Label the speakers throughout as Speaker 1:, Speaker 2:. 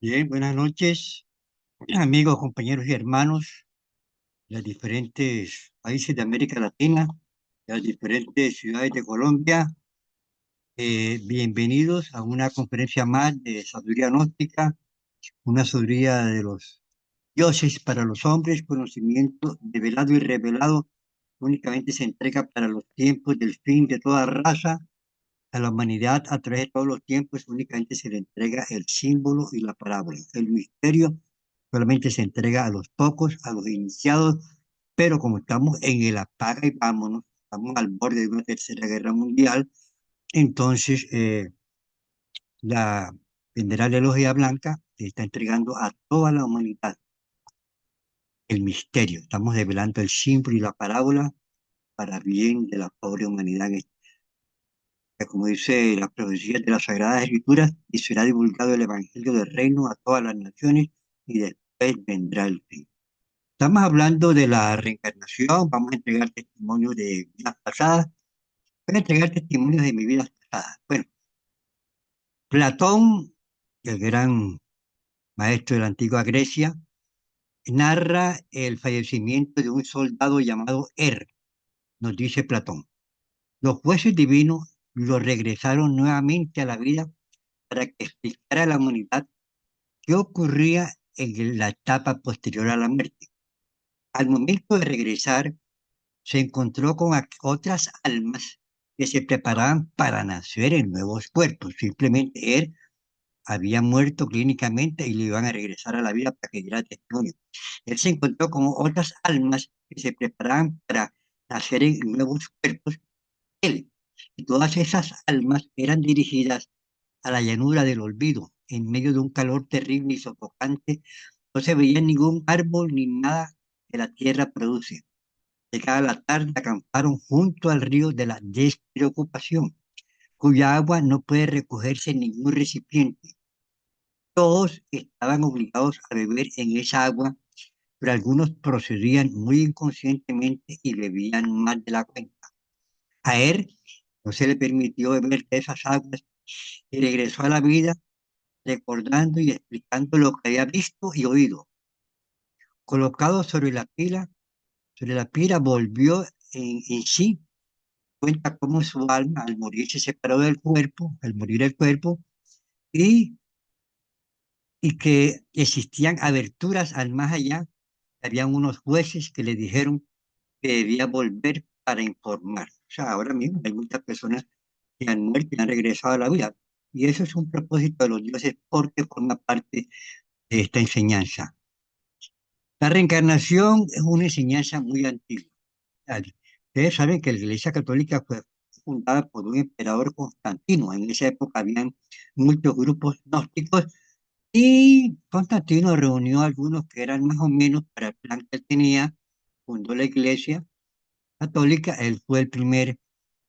Speaker 1: Bien, buenas noches, amigos, compañeros y hermanos de los diferentes países de América Latina, de las diferentes ciudades de Colombia. Bienvenidos a una conferencia más de sabiduría gnóstica, una sabiduría de los dioses para los hombres, conocimiento develado y revelado, únicamente se entrega para los tiempos del fin de toda raza. A la humanidad a través de todos los tiempos únicamente se le entrega el símbolo y la parábola. El misterio solamente se entrega a los pocos, a los iniciados, pero como estamos en el apaga y vámonos, estamos al borde de una tercera guerra mundial, entonces la General de Logia Blanca le está entregando a toda la humanidad el misterio. Estamos develando el símbolo y la parábola para bien de la pobre humanidad como dice la profecía de las Sagradas Escrituras, y será divulgado el Evangelio del Reino a todas las naciones, y después vendrá el fin. Estamos hablando de la reencarnación, vamos a entregar testimonios de vidas pasadas, voy a entregar testimonios de mi vida pasada. Bueno, Platón, el gran maestro de la antigua Grecia, narra el fallecimiento de un soldado llamado nos dice Platón. Los jueces divinos lo regresaron nuevamente a la vida para que explicara a la humanidad qué ocurría en la etapa posterior a la muerte. Al momento de regresar, se encontró con otras almas que se preparaban para nacer en nuevos cuerpos. Simplemente él había muerto clínicamente y le iban a regresar a la vida para que diera testimonio. Él se encontró con otras almas que se preparaban para nacer en nuevos cuerpos. Él y todas esas almas eran dirigidas a la llanura del olvido, en medio de un calor terrible y sofocante. No se veía ningún árbol ni nada que la tierra produce. Llegada la tarde, acamparon junto al río de la despreocupación, cuya agua no puede recogerse en ningún recipiente. Todos estaban obligados a beber en esa agua, pero algunos procedían muy inconscientemente y bebían más de la cuenta. A él no se le permitió beber de esas aguas y regresó a la vida recordando y explicando lo que había visto y oído. Colocado sobre la pira volvió en sí, cuenta cómo su alma al morir se separó del cuerpo, al morir el cuerpo, y, y que existían aberturas al más allá. Habían unos jueces que le dijeron que debía volver para informar. O sea, ahora mismo hay muchas personas que han muerto y han regresado a la vida. Y eso es un propósito de los dioses porque forma parte de esta enseñanza. La reencarnación es una enseñanza muy antigua. Dale. Ustedes saben que la Iglesia Católica fue fundada por un emperador Constantino. En esa época habían muchos grupos gnósticos y Constantino reunió a algunos que eran más o menos para el plan que él tenía, fundó la Iglesia Católica. Él fue el primer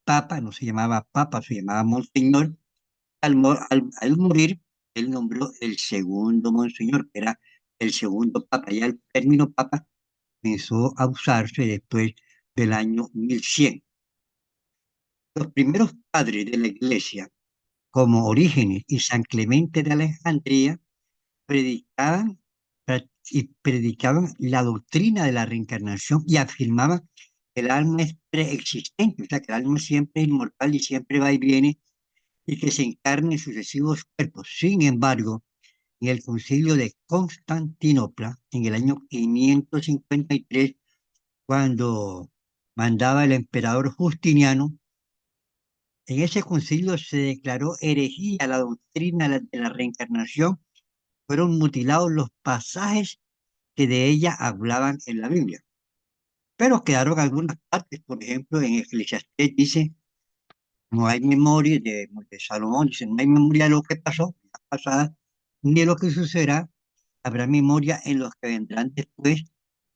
Speaker 1: papa, no se llamaba papa, se llamaba Monseñor. Al morir, él nombró el segundo Monseñor, que era el segundo papa. Ya el término papa comenzó a usarse después del año 1100. Los primeros padres de la Iglesia, como Orígenes y San Clemente de Alejandría, predicaban, predicaban la doctrina de la reencarnación y afirmaban que el alma es preexistente, o sea, que el alma siempre es inmortal y siempre va y viene y que se encarna en sucesivos cuerpos. Sin embargo, en el concilio de Constantinopla, en el año 553, cuando mandaba el emperador Justiniano, en ese concilio se declaró herejía la doctrina de la reencarnación. Fueron mutilados los pasajes que de ella hablaban en la Biblia. Pero quedaron algunas partes, por ejemplo, en Eclesiastés dice, no hay memoria de Salomón, dice, no hay memoria de lo que pasó, la pasada, ni de lo que sucederá, habrá memoria en los que vendrán después,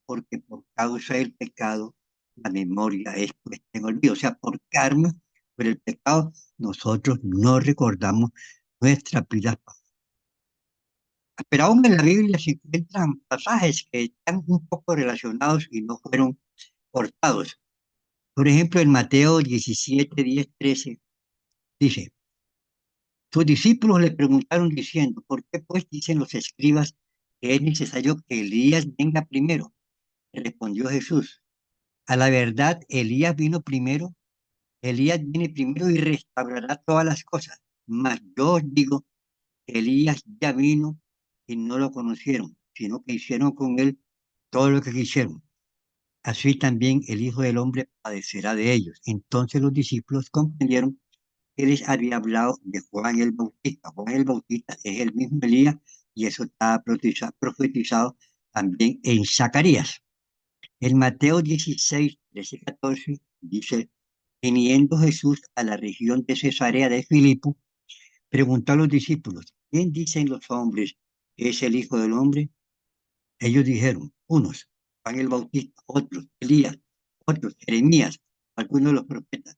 Speaker 1: porque por causa del pecado la memoria es puesta en olvido. O sea, por karma, por el pecado, nosotros no recordamos nuestras vidas pasadas. Pero aún en la Biblia se encuentran pasajes que están un poco relacionados y no fueron cortados. Por ejemplo, en Mateo 17, 10, 13, dice, Sus discípulos le preguntaron diciendo, ¿por qué pues dicen los escribas que es necesario que Elías venga primero? Respondió Jesús, a la verdad, Elías viene primero y restaurará todas las cosas. Mas yo os digo, que Elías ya vino y no lo conocieron, sino que hicieron con él todo lo que quisieron. Así también el Hijo del Hombre padecerá de ellos. Entonces los discípulos comprendieron que les había hablado de Juan el Bautista. Juan el Bautista es el mismo Elías y eso está profetizado también en Zacarías. En Mateo 16, 13 y 14 dice, viniendo Jesús a la región de Cesarea de Filipo, preguntó a los discípulos, ¿quién dicen los hombres que es el Hijo del Hombre? Ellos dijeron, unos, Juan el Bautista, otros, Elías, otros, Jeremías, algunos de los profetas.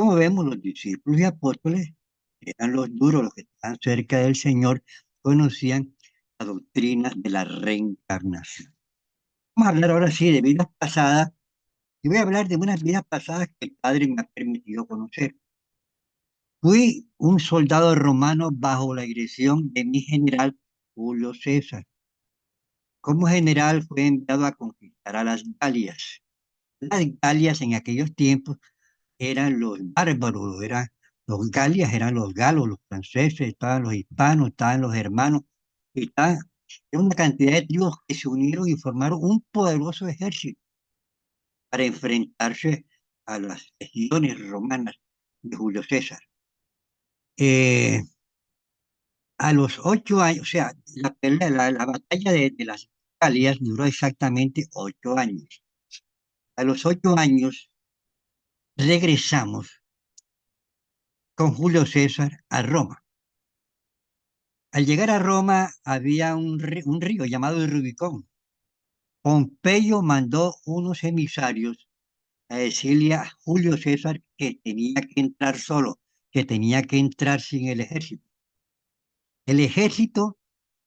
Speaker 1: Como vemos, los discípulos y apóstoles, que eran los duros, los que estaban cerca del Señor, conocían la doctrina de la reencarnación. Vamos a hablar ahora sí de vidas pasadas, y voy a hablar de unas vidas pasadas que el Padre me ha permitido conocer. Fui un soldado romano bajo la dirección de mi general Julio César. Como general fue enviado a conquistar a las Galias. Las Galias en aquellos tiempos eran los bárbaros, los Galias eran los galos, los franceses, estaban los hispanos, estaban los hermanos, era una cantidad de tribus que se unieron y formaron un poderoso ejército para enfrentarse a las legiones romanas de Julio César. Eh, a los 8 años, o sea, la batalla de las Galias duró exactamente 8 años. A los 8 años regresamos con Julio César a Roma. Al llegar a Roma había un río llamado el Rubicón. Pompeyo mandó unos emisarios a decirle a Julio César que tenía que entrar solo, que tenía que entrar sin el ejército. El ejército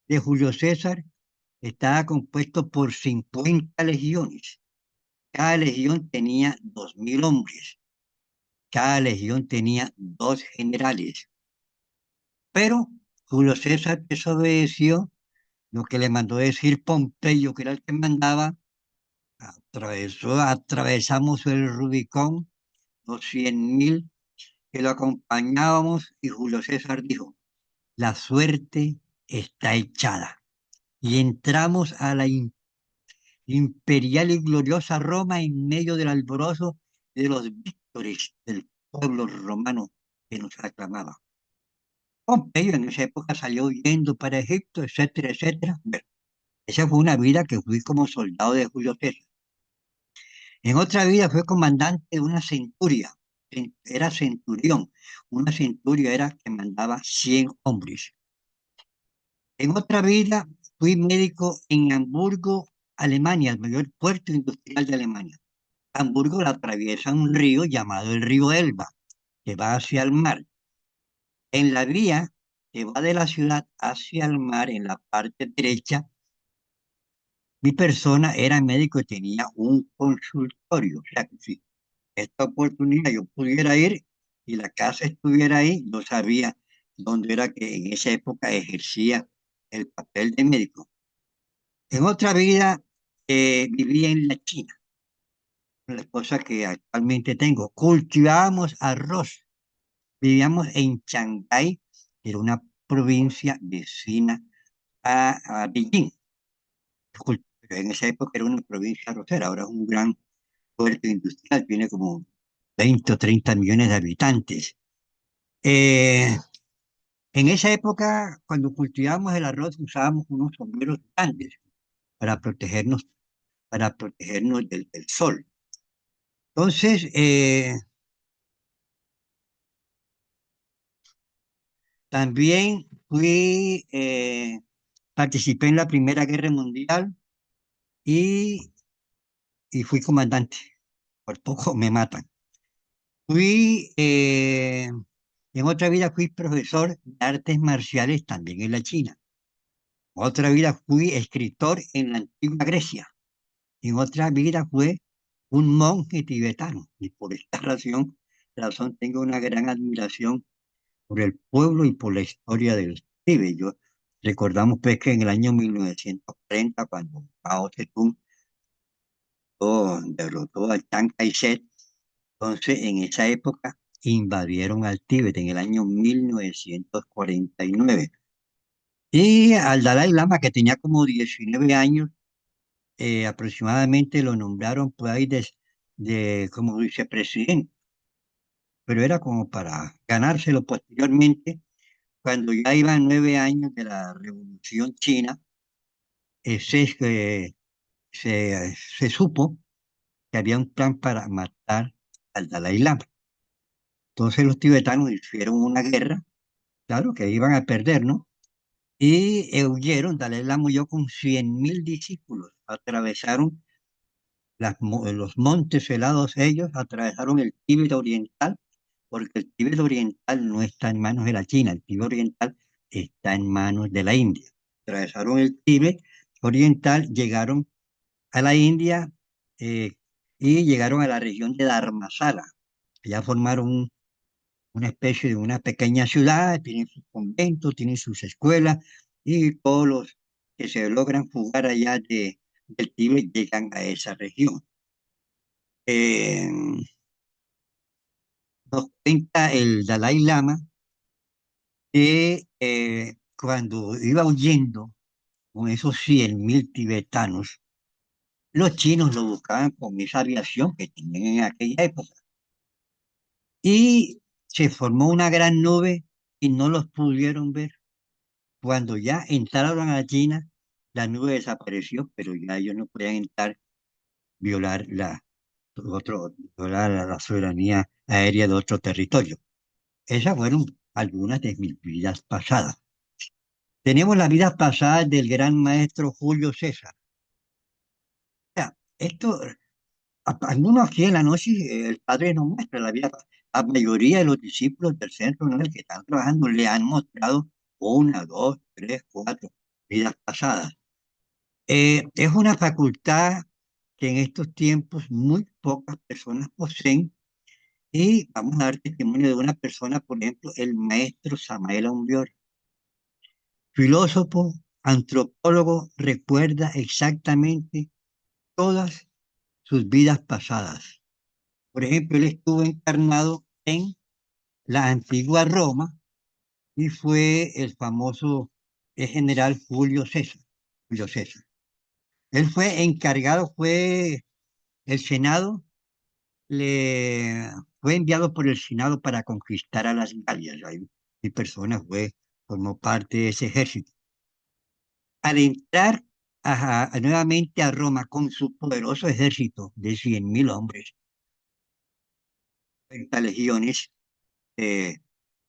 Speaker 1: de Julio César estaba compuesto por 50 legiones. Cada legión tenía 2000 hombres. Cada legión tenía dos generales. Pero Julio César desobedeció lo que le mandó decir Pompeyo, que era el que mandaba. Atravesamos el Rubicón, los 100.000 que lo acompañábamos, y Julio César dijo, la suerte está echada. Y entramos a la imperial y gloriosa Roma en medio del alborozo de los víctores del pueblo romano que nos aclamaba. Pompeyo en esa época salió huyendo para Egipto, etcétera, etcétera. Bueno, esa fue una vida que fui como soldado de Julio César. En otra vida fue comandante de una centuria, era centurión. Una centuria era que mandaba 100 hombres. En otra vida fui médico en Hamburgo, Alemania, el mayor puerto industrial de Alemania. Hamburgo la atraviesa un río llamado el río Elba, que va hacia el mar. En la vía que va de la ciudad hacia el mar, en la parte derecha, mi persona era médico y tenía un consultorio. O sea, que si esta oportunidad yo pudiera ir y la casa estuviera ahí, yo sabía dónde era que en esa época ejercía el papel de médico. En otra vida vivía en la China, con la esposa que actualmente tengo. Cultivábamos arroz. Vivíamos en Shanghái, que era una provincia vecina a Beijing. Pero en esa época era una provincia arrocera, ahora es un gran puerto industrial, tiene como 20 o 30 millones de habitantes. Eh, en esa época, cuando cultivábamos el arroz, usábamos unos sombreros grandes para protegernos, para protegernos del sol. Entonces, también participé en la Primera Guerra Mundial y, y fui comandante. Por poco me matan. En otra vida fui profesor de artes marciales también en la China. Otra vida fui escritor en la antigua Grecia. En otra vida fue un monje tibetano. Y por esta razón tengo una gran admiración por el pueblo y por la historia del Tíbet. Recordamos pues que en el año 1940, cuando Mao Zedong derrotó a Chiang Kai-shek, entonces en esa época invadieron al Tíbet en el año 1949. Y al Dalai Lama, que tenía como 19 años, aproximadamente lo nombraron por ahí como vicepresidente, pero era como para ganárselo posteriormente, cuando ya iban 9 años de la Revolución China, se supo que había un plan para matar al Dalai Lama. Entonces los tibetanos hicieron una guerra, claro que iban a perder, ¿no? Y huyeron, Dalai Lama huyó con 100.000 discípulos, atravesaron los montes helados ellos, atravesaron el Tíbet oriental, porque el Tíbet oriental no está en manos de la China, el Tíbet oriental está en manos de la India. Atravesaron el Tíbet oriental, llegaron a la India eh, y llegaron a la región de Dharmasala. Ya formaron una especie de una pequeña ciudad, tienen sus conventos, tienen sus escuelas y todos los que se logran fugar allá del Tíbet llegan a esa región. Eh, Nos cuenta el Dalai Lama que cuando iba huyendo con esos 100.000 tibetanos, los chinos lo buscaban con esa aviación que tenían en aquella época. Y se formó una gran nube y no los pudieron ver. Cuando ya entraron a China, la nube desapareció, pero ya ellos no podían entrar, violar violar la soberanía aérea de otro territorio. Esas fueron algunas de mis vidas pasadas. Tenemos la vida pasada del gran maestro Julio César. O sea, esto, algunos aquí en la noche, el padre nos muestra la vida. La mayoría de los discípulos del centro en el que están trabajando le han mostrado una, dos, tres, cuatro vidas pasadas. Es una facultad que en estos tiempos muy pocas personas poseen y vamos a dar testimonio de una persona, por ejemplo, el maestro Samael Aumbior, filósofo, antropólogo, recuerda exactamente todas sus vidas pasadas. Por ejemplo, él estuvo encarnado en la antigua Roma y fue el famoso general Julio César. Julio César. Él fue encargado, el Senado, le fue enviado por el Senado para conquistar a las Galias. Hay personas, formó parte de ese ejército. Al entrar nuevamente a Roma con su poderoso ejército de 100.000 hombres, 30 legiones, eh,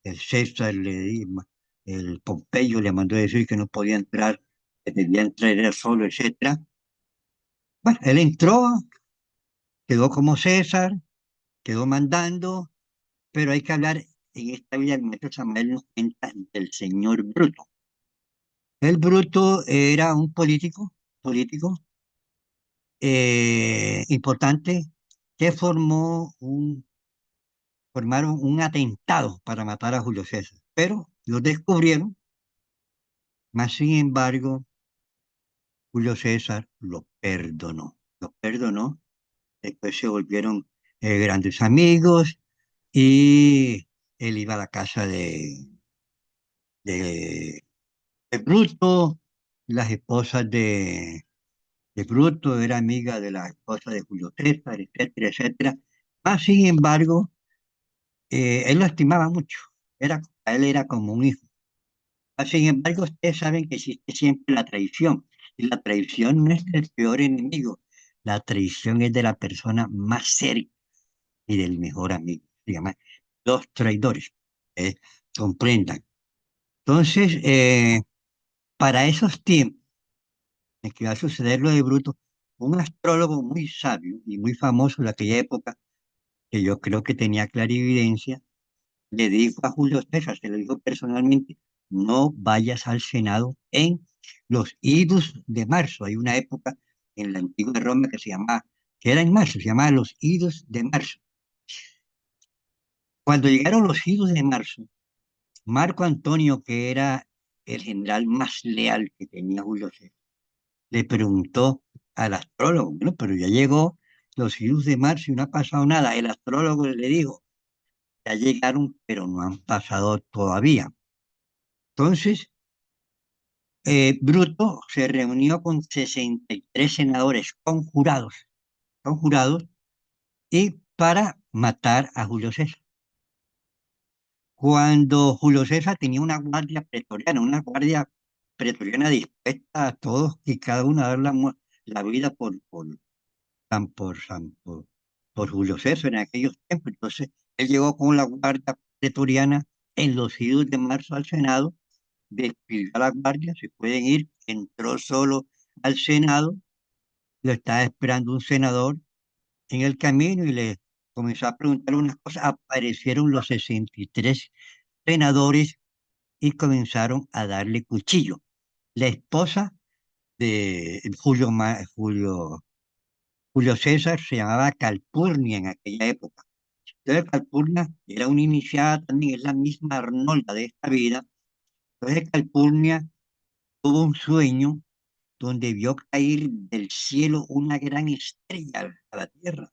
Speaker 1: el César, el Pompeyo le mandó a decir que no podía entrar, que debía entrar él solo, etcétera. Bueno, él entró, quedó como César, quedó mandando, pero hay que hablar en esta vida, el maestro Samuel nos cuenta del señor Bruto. El Bruto era un político importante que formaron un atentado para matar a Julio César, pero lo descubrieron, más sin embargo, Julio César lo perdonó, después se volvieron grandes amigos y él iba a la casa de, de Bruto, las esposas de Bruto era amiga de la esposa de Julio César, etcétera, etcétera. Más sin embargo, él lo estimaba mucho, a él era como un hijo. Más sin embargo, ustedes saben que existe siempre la traición, y la traición no es del peor enemigo, la traición es de la persona más cerca y del mejor amigo. Se llama los traidores. eh, Comprendan. Entonces, para esos tiempos en que va a suceder lo de Bruto, un astrólogo muy sabio y muy famoso de aquella época, que yo creo que tenía clarividencia, le dijo a Julio César, se lo dijo personalmente, no vayas al Senado en los idus de marzo. Hay una época en la antigua Roma que era en marzo, se llamaba los idus de marzo. Cuando llegaron los idus de marzo, Marco Antonio, que era el general más leal que tenía Julio César, le preguntó al astrólogo, bueno, pero ya llegó los idus de marzo y no ha pasado nada. El astrólogo le dijo, ya llegaron, pero no han pasado todavía. Entonces, Bruto se reunió con 63 senadores conjurados, y para matar a Julio César. Cuando Julio César tenía una guardia pretoriana dispuesta a todos y cada uno a dar la vida por Julio César en aquellos tiempos. Entonces, él llegó con la guardia pretoriana en los idos de marzo al Senado, despidió a la guardia, se pueden ir, entró solo al Senado, lo estaba esperando un senador en el camino y le comenzó a preguntar unas cosas. Aparecieron los 63 senadores y comenzaron a darle cuchillo. La esposa de Julio César se llamaba Calpurnia en aquella época. Entonces Calpurnia era una iniciada también, es la misma Arnolda de esta vida. Entonces Calpurnia tuvo un sueño donde vio caer del cielo una gran estrella a la tierra.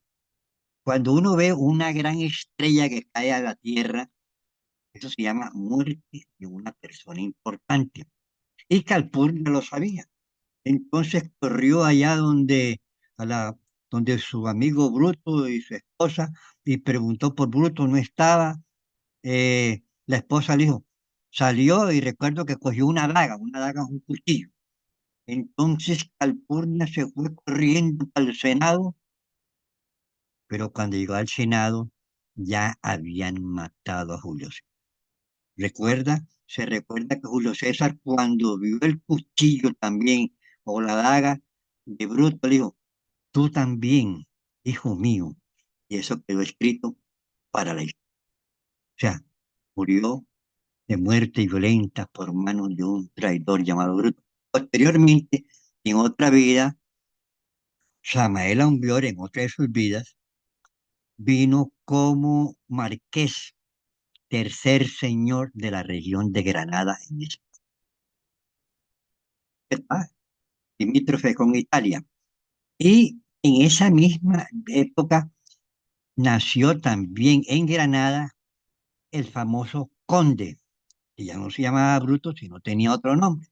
Speaker 1: Cuando uno ve una gran estrella que cae a la tierra, eso se llama muerte de una persona importante. Y Calpurnia lo sabía. Entonces corrió allá a la, donde su amigo Bruto y su esposa y preguntó por Bruto, no estaba. La esposa le dijo, salió y recuerdo que cogió una daga es un cuchillo. Entonces Calpurnia se fue corriendo al Senado, pero cuando llegó al Senado ya habían matado a Julio César. Se recuerda que Julio César cuando vio el cuchillo también o la daga de Bruto le dijo, tú también, hijo mío. Y eso quedó escrito para la historia. O sea, murió de muerte violenta por manos de un traidor llamado Bruto. Posteriormente, en otra vida, Samael Aumbior, en otra de sus vidas, vino como marqués, tercer señor de la región de Granada en España, limítrofe con Italia. Y en esa misma época nació también en Granada el famoso conde, que ya no se llamaba Bruto, sino tenía otro nombre.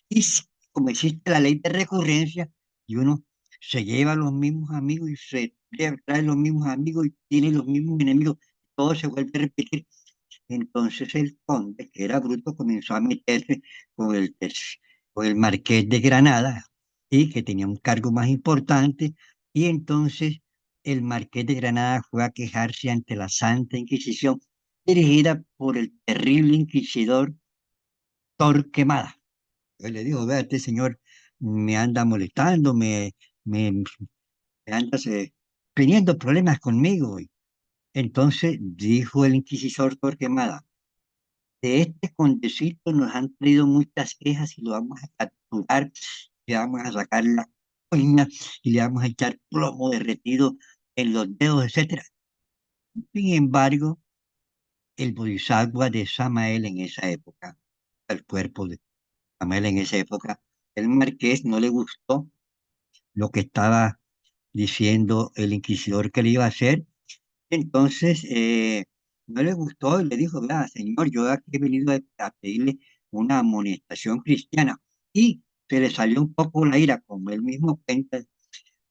Speaker 1: Y como existe la ley de recurrencia, y uno se lleva a los mismos amigos y se trae los mismos amigos y tiene los mismos enemigos, todo se vuelve a repetir. Entonces el conde, que era Bruto, comenzó a meterse con con el marqués de Granada, y que tenía un cargo más importante, y entonces el marqués de Granada fue a quejarse ante la Santa Inquisición, dirigida por el terrible inquisidor Torquemada. Él le dijo, vea, este señor me anda molestando, me, me anda teniendo problemas conmigo. Entonces dijo el inquisidor Torquemada, de este condecito nos han traído muchas quejas y lo vamos a capturar, le vamos a sacar la coña y le vamos a echar plomo derretido en los dedos, etcétera. Sin embargo, el bodhisattva de Samael en esa época, el cuerpo de Samael en esa época, el marqués no le gustó lo que estaba diciendo el inquisidor que le iba a hacer. Entonces, no le gustó y le dijo, vea, señor, yo aquí he venido a pedirle una amonestación cristiana. Y se le salió un poco la ira, como él mismo cuenta.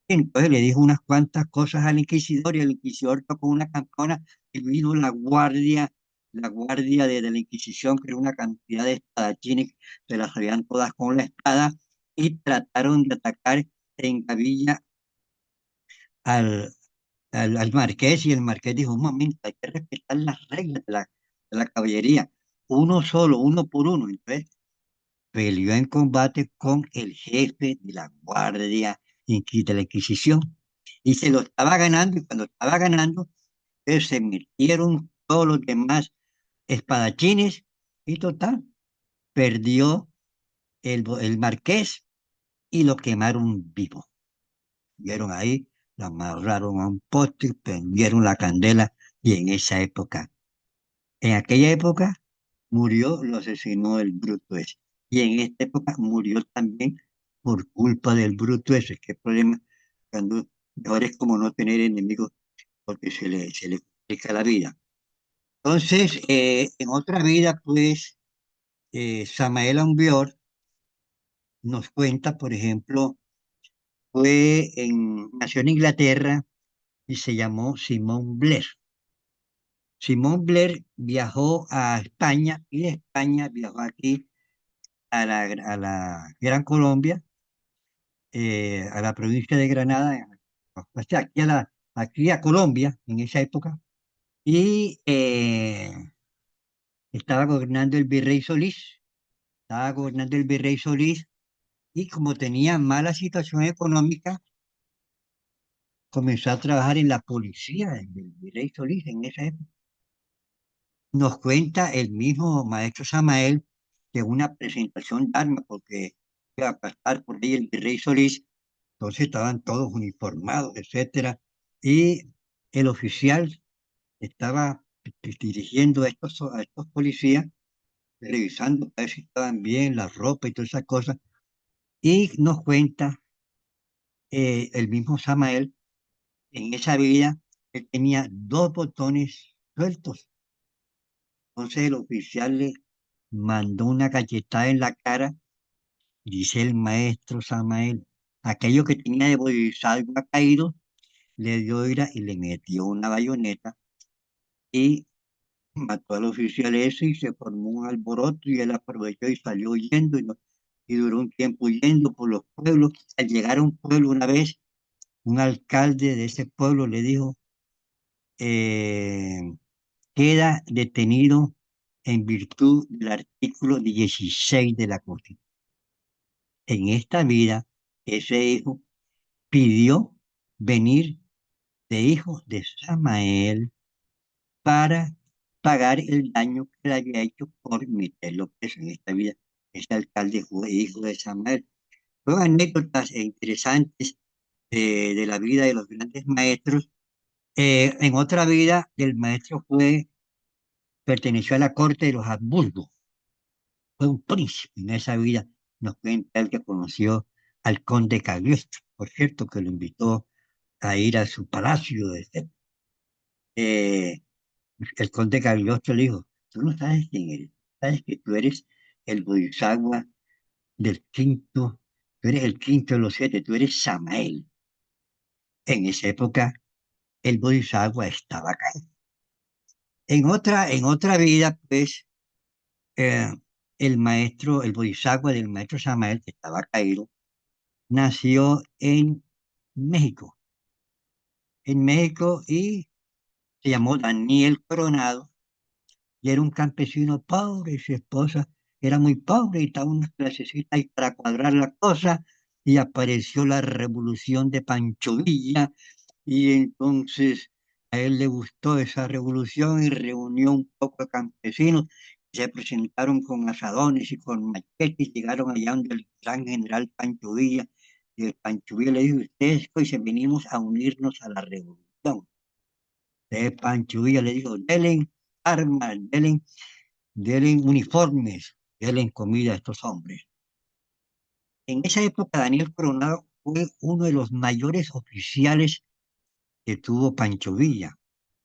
Speaker 1: Entonces le dijo unas cuantas cosas al inquisidor y el inquisidor tocó una campana y vino la guardia de la Inquisición, que era una cantidad de espadachines, se las habían todas con la espada y trataron de atacar en Gavilla al, al marqués, y el marqués dijo, un momento, hay que respetar las reglas de la caballería, uno solo, uno por uno. Entonces peleó en combate con el jefe de la guardia de la Inquisición y se lo estaba ganando, y cuando estaba ganando, se metieron todos los demás espadachines y total, perdió el marqués y lo quemaron vivo. Vieron ahí, lo amarraron a un poste, prendieron la candela y en aquella época murió, lo asesinó el bruto ese. Y en esta época murió también por culpa del bruto ese. ¿Qué problema? Cuando ahora es como no tener enemigos porque se le complica la vida. Entonces, en otra vida, pues, Samael Aumbior nos cuenta, por ejemplo, nació en Inglaterra y se llamó Simón Blair. Simón Blair viajó a España y de España viajó aquí a la Gran Colombia, a la provincia de Granada, o sea, aquí a Colombia en esa época, y estaba gobernando el virrey Solís, estaba gobernando el virrey Solís, y como tenía mala situación económica, comenzó a trabajar en la policía del virrey Solís en esa época. Nos cuenta el mismo maestro Samael que una presentación de armas, porque iba a pasar por ahí el virrey Solís, entonces estaban todos uniformados, etcétera, y el oficial estaba dirigiendo a estos policías, revisando a ver si estaban bien, la ropa y todas esas cosas, y nos cuenta el mismo Samael, en esa vida, él tenía dos botones sueltos. Entonces el oficial le mandó una cachetada en la cara, dice el maestro Samael. Aquello que tenía de bodhisattva caído, le dio ira y le metió una bayoneta y mató al oficial ese y se formó un alboroto y él aprovechó y salió huyendo y duró un tiempo huyendo por los pueblos. Al llegar a un pueblo una vez, un alcalde de ese pueblo le dijo, eh, queda detenido en virtud del artículo 16 de la Constitución. En esta vida, ese hijo pidió venir de hijo de Samael para pagar el daño que le había hecho por meterlo preso en esta vida. Ese alcalde fue hijo de Samael. Fueron anécdotas interesantes de la vida de los grandes maestros. En otra vida, el maestro perteneció a la corte de los Habsburgo. Fue un príncipe en esa vida. Nos cuenta el que conoció al conde Cagliostro, por cierto, que lo invitó a ir a su palacio, etc. Eh, el conde Cagliostro le dijo, tú no sabes quién eres, sabes que tú eres el Bodhisattva del quinto, tú eres el quinto de los siete, tú eres Samael. En esa época el Bodhisattva estaba acá. En otra vida, pues, eh, el Bodhisattva del maestro Samael, que estaba caído, nació México, en México y se llamó Daniel Coronado y era un campesino pobre y su esposa era muy pobre y estaba unas clasecitas ahí para cuadrar la cosa y apareció la revolución de Pancho Villa y entonces a él le gustó esa revolución y reunió un poco de campesinos. Se presentaron con asadones y con machetes, llegaron allá donde el gran general Pancho Villa. Y el Pancho Villa le dijo, ustedes hoy se venimos a unirnos a la revolución. Entonces Pancho Villa le dijo, denle armas, denle uniformes, denle comida a estos hombres. En esa época Daniel Coronado fue uno de los mayores oficiales que tuvo Pancho Villa.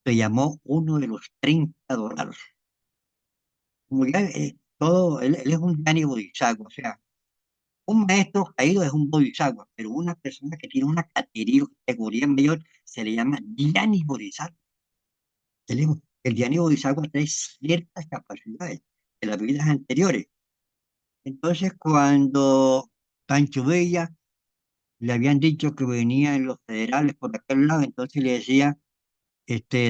Speaker 1: Se llamó uno de los 30 dorados. Como ya, él es un Dani Bodhisattva, o sea, un maestro caído es un Bodhisattva, pero una persona que tiene una categoría mayor se le llama Dhyani Bodhisattva. El Dhyani Bodhisattva trae ciertas capacidades de las vidas anteriores. Entonces, cuando Pancho Villa le habían dicho que venían los federales por aquel lado, entonces le decía,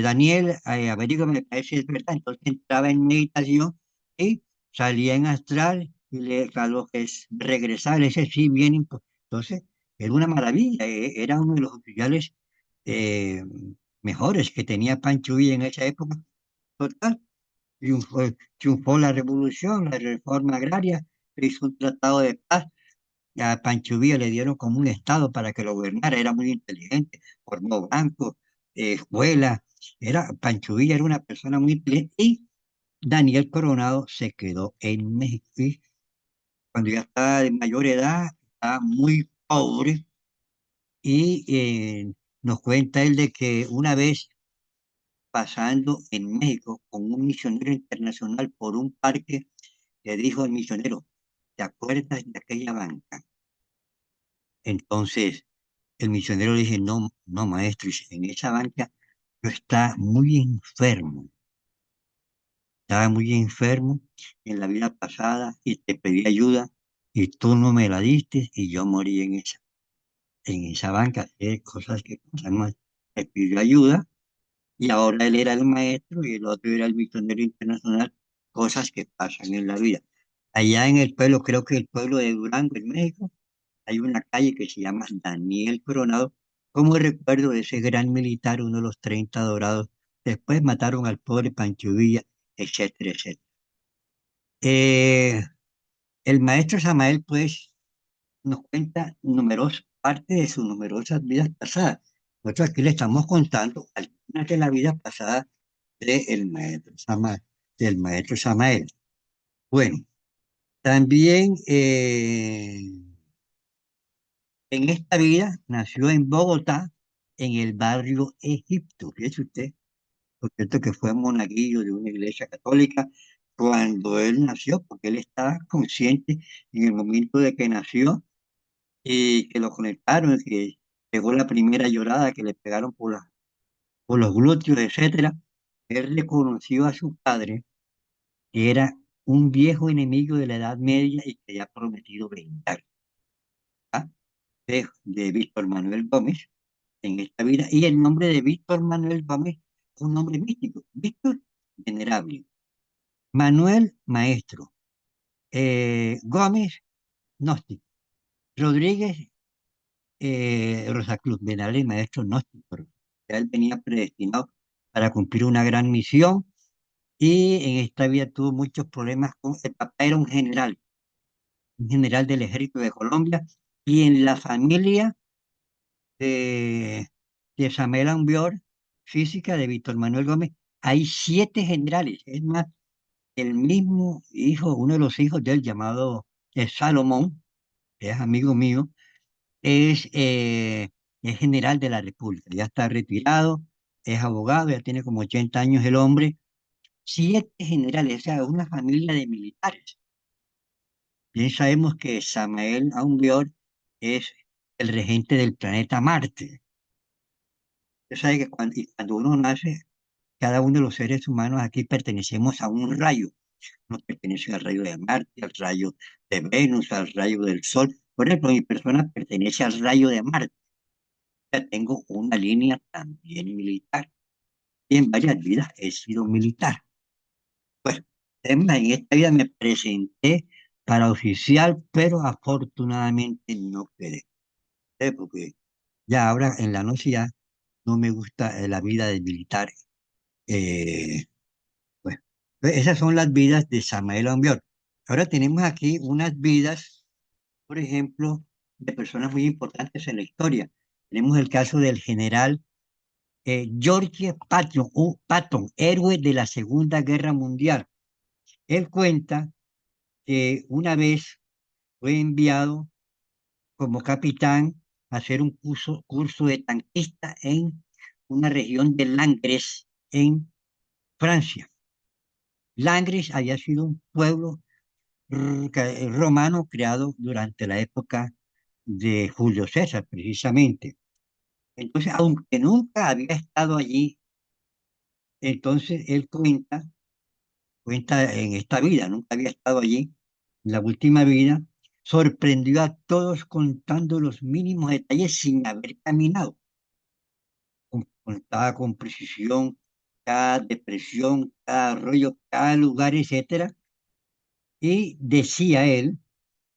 Speaker 1: Daniel, averígame para ver si es verdad. Entonces entraba en meditación y salía en astral y a lo que es regresar, ese sí, bien. Entonces, era una maravilla. Era uno de los oficiales eh, mejores que tenía Pancho Villa en esa época. Total, triunfó la revolución, la reforma agraria, se hizo un tratado de paz. A Pancho Villa le dieron como un estado para que lo gobernara, era muy inteligente, formó bancos, escuelas, Pancho Villa era una persona muy inteligente y Daniel Coronado se quedó en México y cuando ya estaba de mayor edad, estaba muy pobre y nos cuenta él de que una vez pasando en México con un misionero internacional por un parque, le dijo al misionero, ¿te acuerdas de aquella banca? Entonces el misionero le dice, no, no, maestro, dice, en esa banca yo estaba muy enfermo, estaba muy enfermo en la vida pasada y te pedí ayuda y tú no me la diste y yo morí en esa banca, cosas que pasan más. Le pidió ayuda y ahora él era el maestro y el otro era el misionero internacional, cosas que pasan en la vida. Allá en el pueblo, creo que el pueblo de Durango, en México, hay una calle que se llama Daniel Coronado, como recuerdo de ese gran militar, uno de los 30 dorados. Después mataron al pobre Pancho Villa, etcétera, etcétera. Eh, el maestro Samael, pues, nos cuenta numerosas partes de sus numerosas vidas pasadas. Nosotros aquí le estamos contando algunas de la vida pasada del maestro Samael. Bueno, también en esta vida nació en Bogotá, en el barrio Egipto. Fíjese usted, por cierto que fue monaguillo de una iglesia católica cuando él nació, porque él estaba consciente en el momento de que nació y que lo conectaron, que pegó la primera llorada que le pegaron por los glúteos, etcétera. Él reconoció a su padre, que era un viejo enemigo de la Edad Media y que había prometido vengar, ¿ah? De Víctor Manuel Gómez en esta vida. Y el nombre de Víctor Manuel Gómez es un nombre místico. Víctor, venerable. Manuel, maestro. Gómez, gnóstico. Rodríguez, Rosacruz, venerable y maestro gnóstico. Ya él venía predestinado para cumplir una gran misión y en esta vida tuvo muchos problemas con el papá, era un general del ejército de Colombia, y en la familia de, de Samuel Ambior, física de Víctor Manuel Gómez, hay 7 generales. Es más, el mismo hijo, uno de los hijos de él, llamado Salomón, que es amigo mío, es, es general de la República. Ya está retirado, es abogado, ya tiene como 80 años el hombre. 7 generales, o sea, una familia de militares. Bien sabemos que Samael Aumbior es el regente del planeta Marte. Usted sabe que cuando uno nace, cada uno de los seres humanos aquí pertenecemos a un rayo. Uno pertenece al rayo de Marte, al rayo de Venus, al rayo del Sol. Por ejemplo, mi persona pertenece al rayo de Marte. Ya tengo una línea también militar. Y en varias vidas he sido militar. Pues, en esta vida me presenté para oficial, pero afortunadamente no quedé. Porque ya ahora en la noche ya no me gusta la vida de militar. Eh, Bueno, esas son las vidas de Samael Aumbior. Ahora tenemos aquí unas vidas, por ejemplo, de personas muy importantes en la historia. Tenemos el caso del general George Patton, héroe de la Segunda Guerra Mundial. Él cuenta que una vez fue enviado como capitán a hacer un curso de tanquista en una región de Langres, en Francia. Langres había sido un pueblo romano creado durante la época de Julio César, precisamente. Entonces, aunque nunca había estado allí, entonces él cuenta en esta vida, nunca había estado allí, en la última vida, sorprendió a todos contando los mínimos detalles sin haber caminado. Contaba con precisión cada depresión, cada arroyo, cada lugar, etcétera, y decía él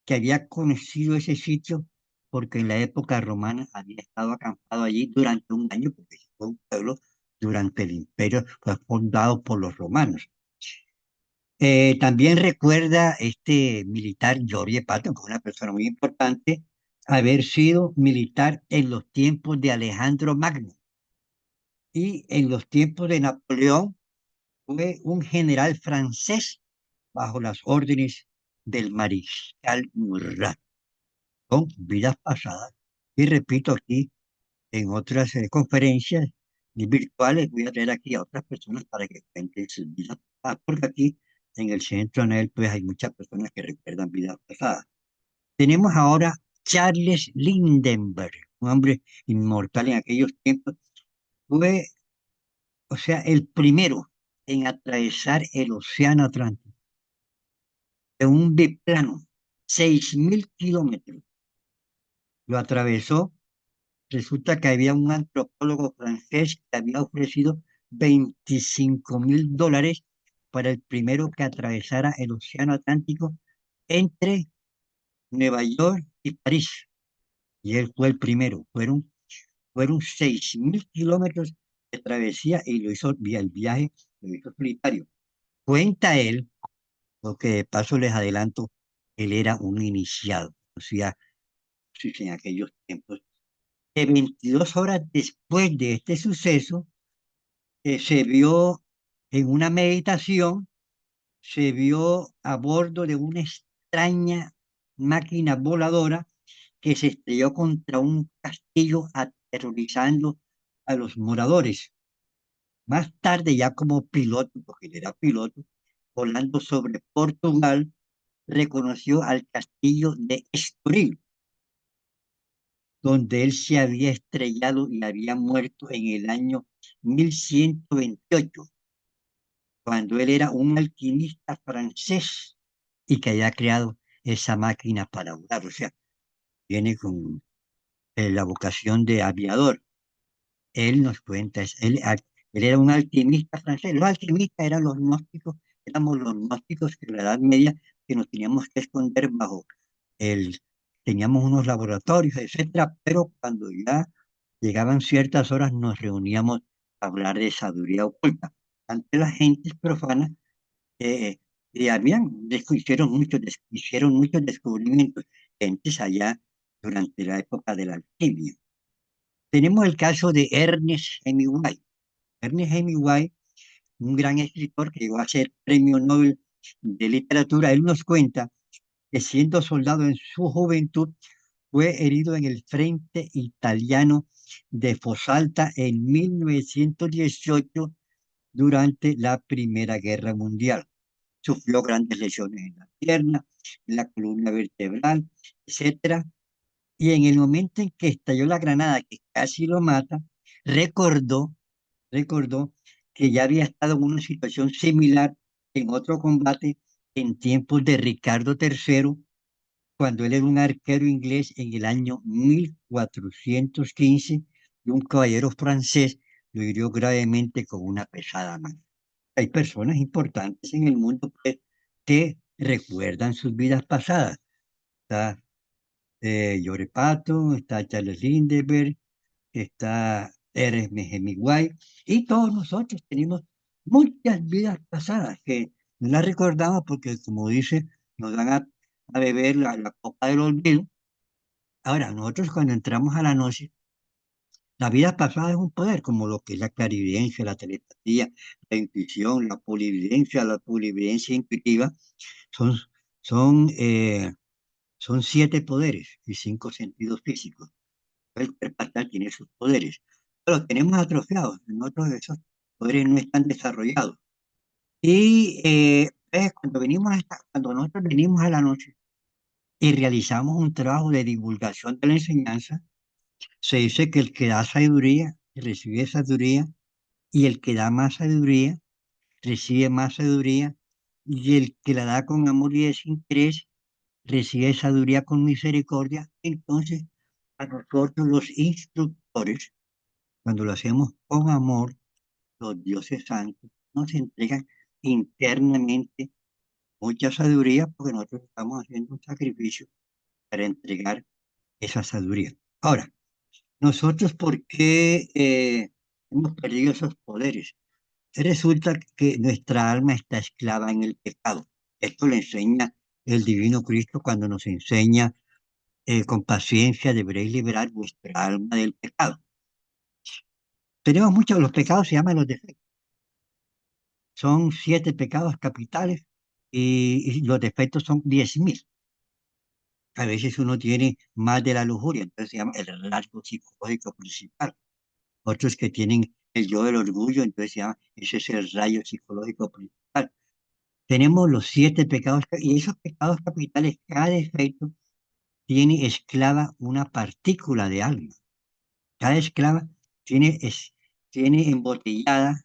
Speaker 1: que había conocido ese sitio porque en la época romana había estado acampado allí durante un año, porque fue un pueblo durante el imperio, fue fundado por los romanos. También recuerda este militar George Patton, que es una persona muy importante, haber sido militar en los tiempos de Alejandro Magno y en los tiempos de Napoleón fue un general francés bajo las órdenes del mariscal Murat, con vidas pasadas. Y repito aquí, en otras conferencias virtuales, voy a traer aquí a otras personas para que cuenten sus vidas pasadas, porque aquí en el centro Anel, pues hay muchas personas que recuerdan vidas pasadas. Tenemos ahora Charles Lindbergh, un hombre inmortal en aquellos tiempos. Fue, o sea, el primero en atravesar el océano Atlántico en un biplano, 6.000 kilómetros. Lo atravesó. Resulta que había un antropólogo francés que había ofrecido $25.000 para el primero que atravesara el océano Atlántico entre Nueva York y París. Y él fue el primero. Fueron 6.000 kilómetros de travesía y lo hizo vía el viaje, lo hizo solitario. Cuenta él, porque de paso les adelanto, él era un iniciado, o sea, sí, en aquellos tiempos, que 22 horas después de este suceso, se vio en una meditación, se vio a bordo de una extraña máquina voladora que se estrelló contra un castillo aterrorizando a los moradores. Más tarde, ya como piloto, porque él era piloto, volando sobre Portugal, reconoció al castillo de Estoril, donde él se había estrellado y había muerto en el año 1128, cuando él era un alquimista francés y que había creado esa máquina para volar. O sea, viene con la vocación de aviador. Él nos cuenta, él era un alquimista francés. Los alquimistas eran los gnósticos, éramos los gnósticos de la Edad Media que nos teníamos que esconder bajo el, teníamos unos laboratorios, etcétera, pero cuando ya llegaban ciertas horas nos reuníamos a hablar de sabiduría oculta. Ante las gentes profanas, hicieron muchos descubrimientos, gentes allá durante la época de la alquimia. Tenemos el caso de Ernest Hemingway. Ernest Hemingway, un gran escritor que llegó a ser premio Nobel de literatura, él nos cuenta que siendo soldado en su juventud fue herido en el frente italiano de Fosalta en 1918 durante la Primera Guerra Mundial. Sufrió grandes lesiones en la pierna, en la columna vertebral, etcétera. Y en el momento en que estalló la granada que casi lo mata, recordó, recordó que ya había estado en una situación similar en otro combate en tiempos de Ricardo III, cuando él era un arquero inglés en el año 1415 y un caballero francés lo hirió gravemente con una pesada mano. Hay personas importantes en el mundo pues, que recuerdan sus vidas pasadas. Está Llore Pato, está Charles Lindbergh, está Ernest Hemingway, y todos nosotros tenemos muchas vidas pasadas que no las recordamos porque, como dice, nos dan a beber la copa del olvido. Ahora, nosotros cuando entramos a la noche, la vida pasada es un poder, como lo que es la clarividencia, la telepatía, la intuición, la polividencia intuitiva, son, son, eh, son 7 poderes y 5 sentidos físicos. El cuerpo astral tiene sus poderes, pero los tenemos atrofiados, en otros de esos poderes no están desarrollados. Y cuando nosotros venimos a la noche y realizamos un trabajo de divulgación de la enseñanza, se dice que el que da sabiduría recibe sabiduría, y el que da más sabiduría recibe más sabiduría, y el que la da con amor y desinterés recibe sabiduría con misericordia. Entonces, a nosotros los instructores, cuando lo hacemos con amor, los dioses santos nos entregan internamente mucha sabiduría porque nosotros estamos haciendo un sacrificio para entregar esa sabiduría. Ahora, nosotros, ¿por qué hemos perdido esos poderes? Resulta que nuestra alma está esclava en el pecado. Esto lo enseña el Divino Cristo cuando nos enseña, con paciencia deberéis liberar vuestra alma del pecado. Tenemos muchos, los pecados se llaman los defectos. Son 7 pecados capitales y los defectos son 10.000. A veces uno tiene más de la lujuria, entonces se llama el rasgo psicológico principal. Otros que tienen el yo del orgullo, entonces se llama, ese es el rayo psicológico principal. Tenemos los 7 pecados, y esos pecados capitales, cada defecto tiene esclava una partícula de alma. Cada esclava tiene, tiene embotellada,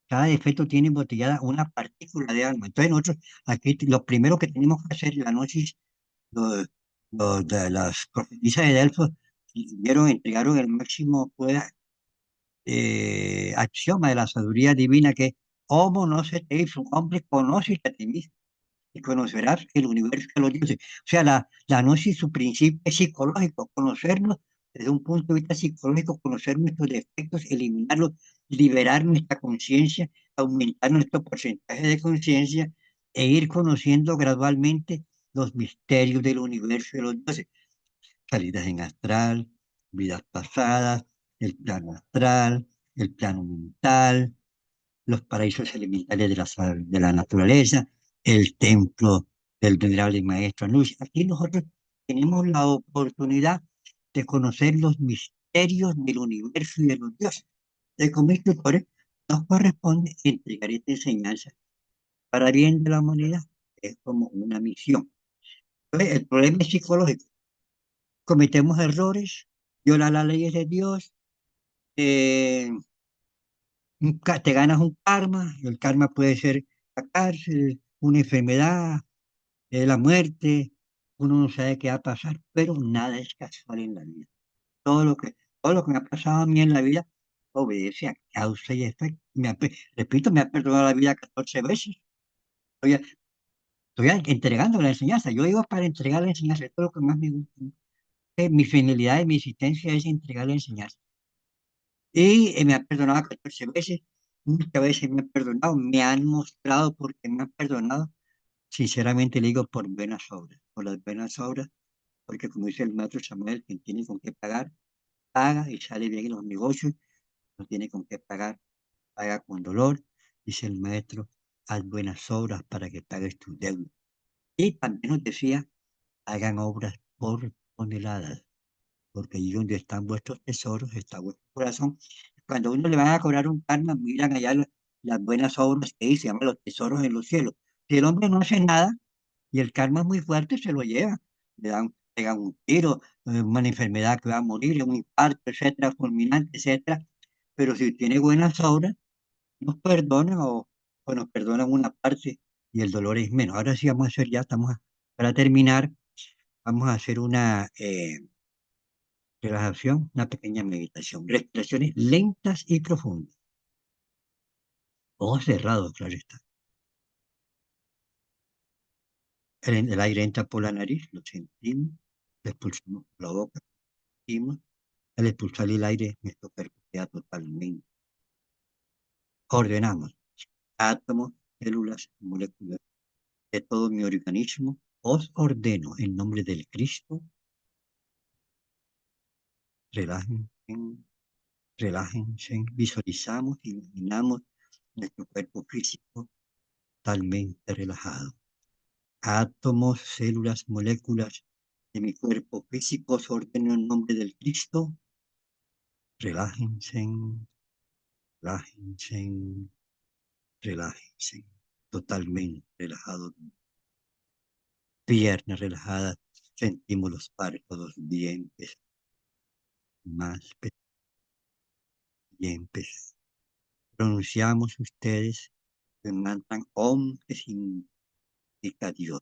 Speaker 1: cada defecto tiene embotellada una partícula de alma. Entonces nosotros, aquí lo primero que tenemos que hacer, la gnosis, los, de las profetisas de Delfos entregaron el máximo axioma de la sabiduría divina que homo no se te hizo, hombre, conoce a ti mismo y conocerás el universo de los dioses. O sea, la gnosis, su principio es psicológico, conocernos desde un punto de vista psicológico, conocer nuestros defectos, eliminarlos, liberar nuestra conciencia, aumentar nuestro porcentaje de conciencia e ir conociendo gradualmente los misterios del universo de los dioses. Salidas en astral, vidas pasadas, el plano astral, el plano mental, los paraísos elementales de la naturaleza, el templo del venerable maestro Anush. Aquí nosotros tenemos la oportunidad de conocer los misterios del universo y de los dioses. Y como instructores nos corresponde entregar esta enseñanza para bien de la humanidad. Es como una misión. Entonces, el problema es psicológico. Cometemos errores, viola las leyes de Dios, eh, te ganas un karma, y el karma puede ser la cárcel, una enfermedad, la muerte, uno no sabe qué va a pasar, pero nada es casual en la vida. Todo lo que, todo lo que me ha pasado a mí en la vida obedece a causa y efecto. Repito, me ha perdonado la vida 14 veces. Estoy, estoy entregando la enseñanza. Yo iba para entregar la enseñanza, esto es lo que más me gusta. Mi finalidad y mi existencia es entregar la enseñanza. Y me ha perdonado 14 veces, muchas veces me ha perdonado, me han mostrado porque me han perdonado. Sinceramente le digo por buenas obras, por las buenas obras, porque como dice el maestro Samuel, quien tiene con qué pagar, paga y sale bien en los negocios, no tiene con qué pagar, paga con dolor, dice el maestro, haz buenas obras para que pagues tus deudas. Y también nos decía, hagan obras por toneladas, porque allí donde están vuestros tesoros está vuestro corazón. Cuando a uno le van a cobrar un karma, miran allá las buenas obras que hizo, se llaman los tesoros en los cielos. Si el hombre no hace nada y el karma es muy fuerte, se lo lleva. Le dan, pegan un tiro, una enfermedad que va a morir, un infarto, etcétera, fulminante, etcétera. Pero si tiene buenas obras, nos perdonan o nos perdonan una parte y el dolor es menos. Ahora sí vamos a hacer, ya estamos para terminar, vamos a hacer una relajación, una pequeña meditación. Respiraciones lentas y profundas. Ojos cerrados, claro está. El aire entra por la nariz, lo sentimos, lo expulsamos por la boca, sentimos. Al expulsar el aire, nuestro cuerpo queda totalmente. Ordenamos átomos, células, moléculas de todo mi organismo. Os ordeno en nombre del Cristo, relájense, relájense, visualizamos, imaginamos nuestro cuerpo físico totalmente relajado. Átomos, células, moléculas de mi cuerpo físico os ordeno en nombre del Cristo, relájense, relájense, relájense, totalmente relajados. Piernas relajadas, sentimos los párpados bien pesados, más bien pesados. Pronunciamos ustedes el mantra Om, que significa Dios.